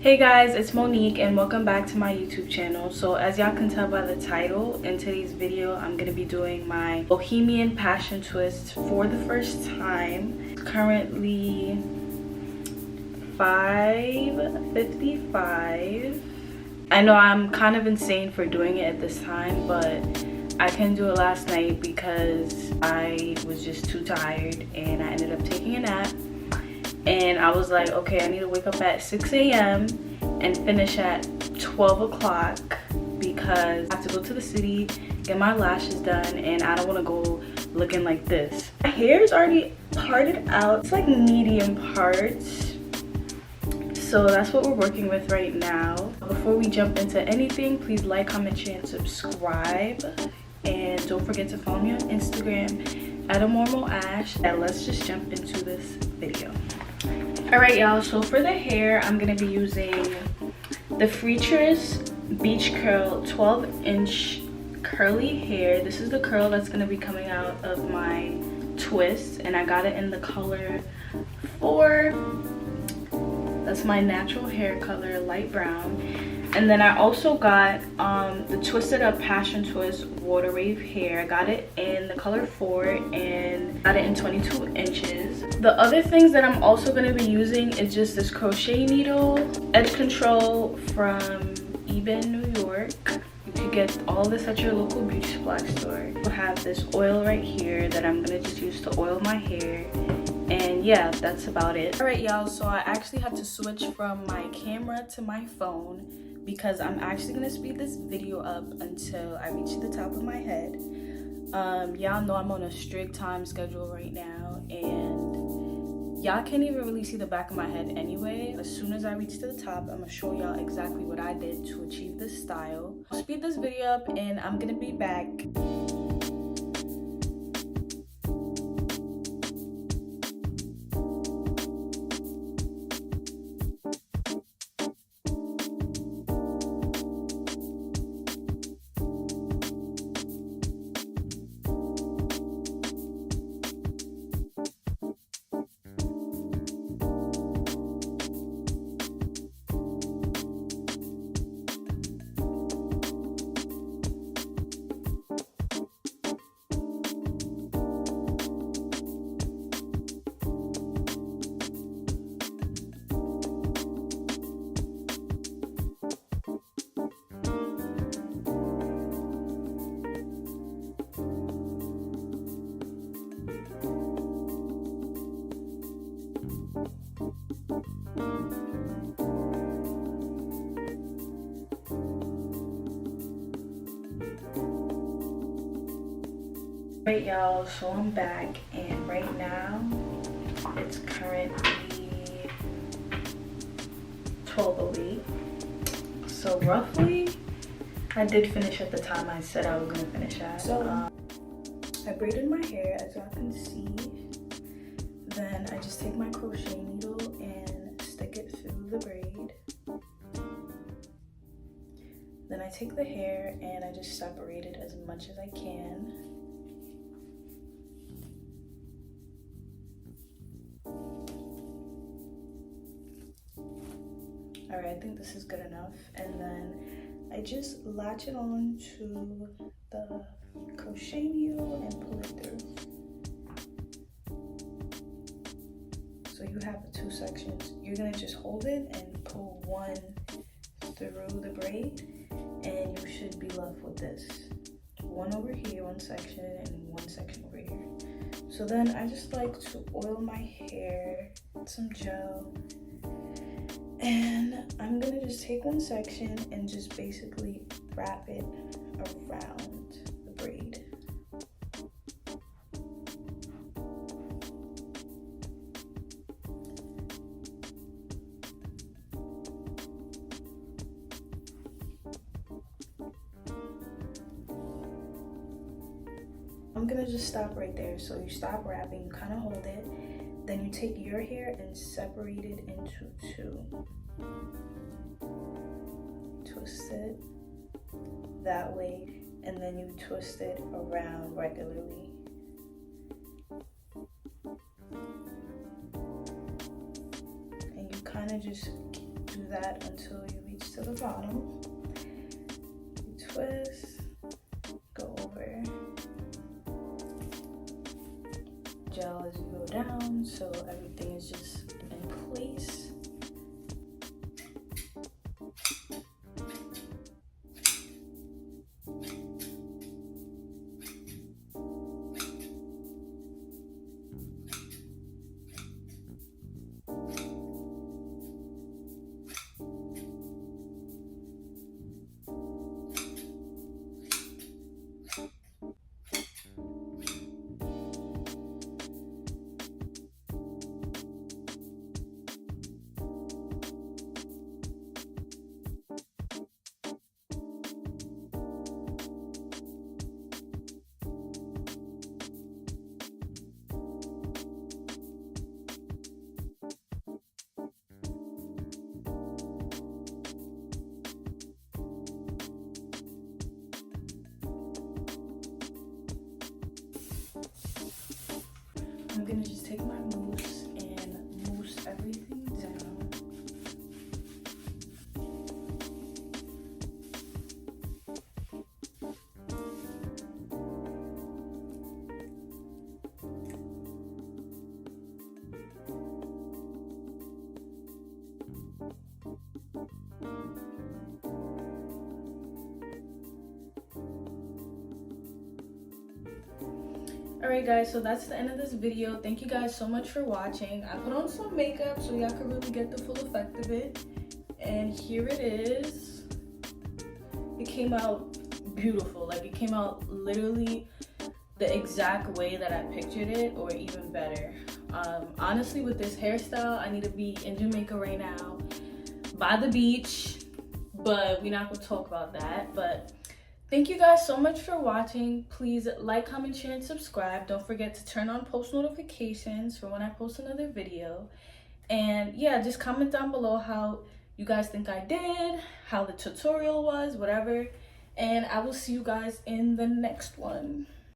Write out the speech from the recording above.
Hey guys, it's Monique and welcome back to my YouTube channel. So as y'all can tell by the title, in today's video I'm going to be doing my Bohemian Passion Twist for the first time. It's currently 5:55. I know I'm kind of insane for doing it at this time, but I couldn't do it last night because I was just too tired and I ended up taking a nap. And I was like, okay, I need to wake up at 6 a.m. and finish at 12 o'clock because I have to go to the city, get my lashes done, and I don't want to go looking like this. My hair is already parted out. It's like medium parts. So that's what we're working with right now. Before we jump into anything, please like, comment, share, and subscribe. And don't forget to follow me on Instagram at @amormoash. And let's just jump into this video. Alright y'all, so for the hair, I'm going to be using the Freetress Beach Curl 12-inch curly hair. This is the curl that's going to be coming out of my twist, and I got it in the color 4. That's my natural hair color, light brown. And then I also got the Twisted Up Passion Twist Water Wave hair. I got it in the color 4 and got it in 22 inches. The other things that I'm also going to be using is just this crochet needle, edge control from Eben, New York. You could get all this at your local beauty supply store. I have this oil right here that I'm going to just use to oil my hair. And yeah, that's about it. Alright y'all, so I actually had to switch from my camera to my phone because I'm actually going to speed this video up until I reach the top of my head. Y'all know I'm on a strict time schedule right now, and y'all can't even really see the back of my head anyway. As soon as I reach to the top, I'm going to show y'all exactly what I did to achieve this style. I'll speed this video up and I'm going to be back. Right y'all, so I'm back, and right now it's currently 12:08. So roughly I did finish at the time I said I was gonna finish at. So I braided my hair, as y'all can see. Then I just take my crochet needle and stick it through the braid. Then I take the hair and I just separate it as much as I can. Alright, I think this is good enough. And then I just latch it on to the crochet needle and pull it through. So you have 2 sections. You're gonna just hold it and pull one through the braid, and you should be left with this. One over here, one section, and one section over here. So then I just like to oil my hair with some gel. And I'm gonna just take one section and just basically wrap it around the braid. I'm gonna just stop right there. So you stop wrapping, you kind of hold it. Then you take your hair and separate it into 2. Twist it that way, and then you twist it around regularly. And you kind of just do that until you reach to the bottom. You twist, go over. Gel as you go down so everything is just in place. I'm gonna just take my mousse and mousse everything down. Alright guys, so that's the end of this video. Thank you guys so much for watching. I put on some makeup so y'all could really get the full effect of it. And here it is. It came out beautiful. Like, it came out literally the exact way that I pictured it, or even better. Honestly, with this hairstyle, I need to be in Jamaica right now by the beach, but we're not gonna talk about that. But thank you guys so much for watching. Please like, comment, share, and subscribe. Don't forget to turn on post notifications for when I post another video. And yeah, just comment down below how you guys think I did, how the tutorial was, whatever. And I will see you guys in the next one.